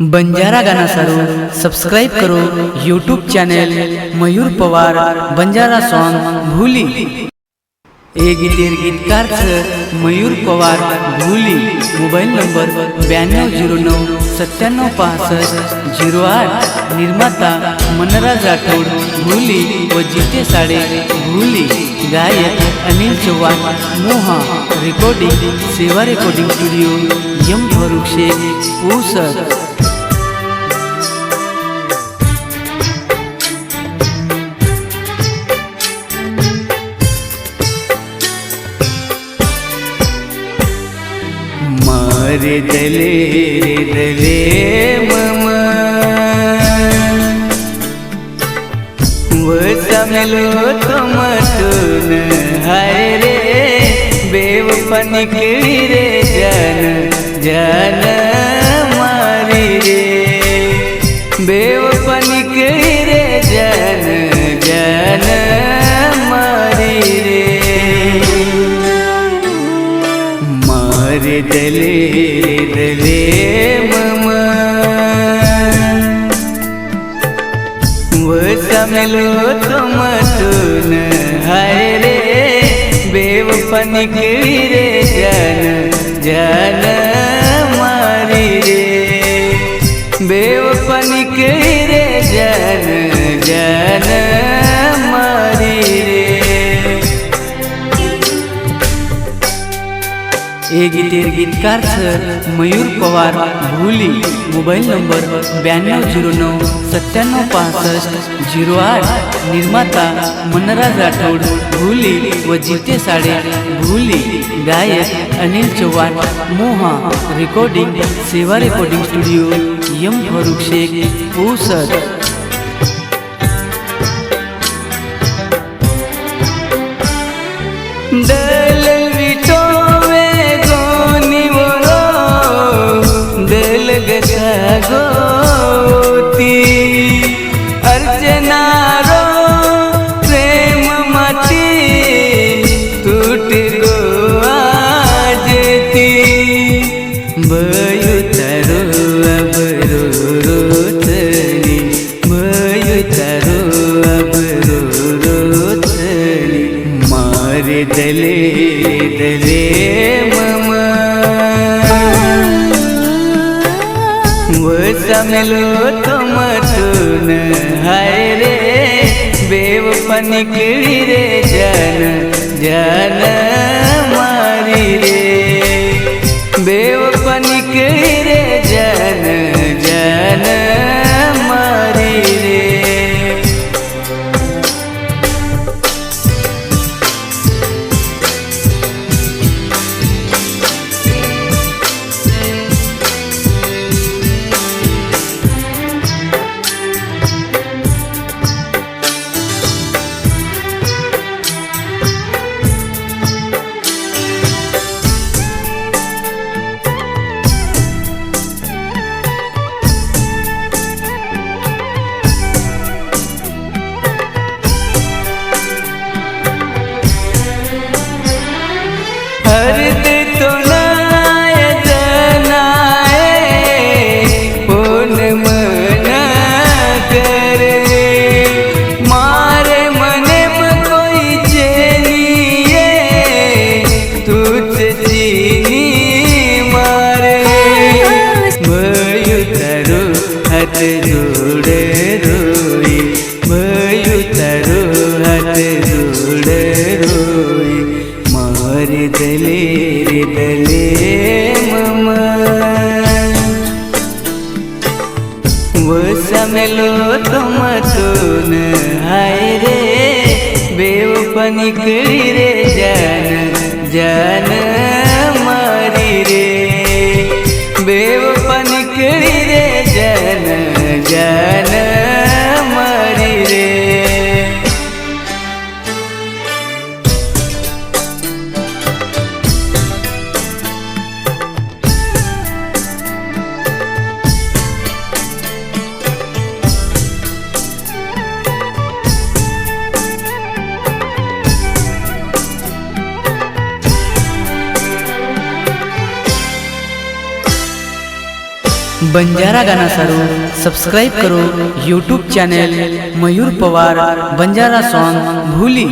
बंजारा गाना सारू सब्सक्राइब करो YouTube channel Mayur Pawar Banjara song भूली। ए गीतेर गीतकार मयूर पवार भूली। Mobile number 9209976508। निर्माता मनराज राठौड़ भूली व जीते साड़े भूली। गायक अनिल चौहान मोहा। रिकॉर्डिंग सेवा रिकॉर्डिंग स्टूडियो यम फरूख शेख पूसर। मारे दले दले ममा वो समलो तुमतुन हाय रे बेवफन निकली रे जान जान मारी रे बेवफन निकली रे जान जान मारी रे मारे दले दले ममा वो समलो तुमतुन हाय रे बेवफन निकली रे जान जान मारी रे बेवफन निकली रे जान जान मारी रे। ए गीतेर गीतकार मयूर पवार भूली। Mobile number 9209976508। निर्माता मनराज राठौड़ भूली व जीते साड़े भूली। गायक अनिल चौहान मोहा। रिकॉर्डिंग सेवा रिकॉर्डिंग स्टूडियो यम फरूख शेख पूसर। गोती अर्चना रो प्रेम मती टूट गो आजती बयु तरो अब रो रोतनी बयु तरो अब रो रोतनी मारे दले दले ममा वो समलो तुमतुन हाय रे बेवफन निकली रे जान जान मारी रे बेवफन निकली रे जान जान मारी रे। हरद तो नाय जनाए पुन मना करे मारे मने में कोई चेनिए तुझ चीनी मारे मयू तरो हाथ जोड़े रोई मयू तरो हाथ जोड़े रोई मारे दले दले ममा वो समलो तुमतुन हाय रे बेवफन निकली रे जान जान मारी रे बेवफन निकली रे जान जान मारी रे। बंजारा गाना सारू सब्सक्राइब करो YouTube channel Mayur Pawar Banjara song भूली।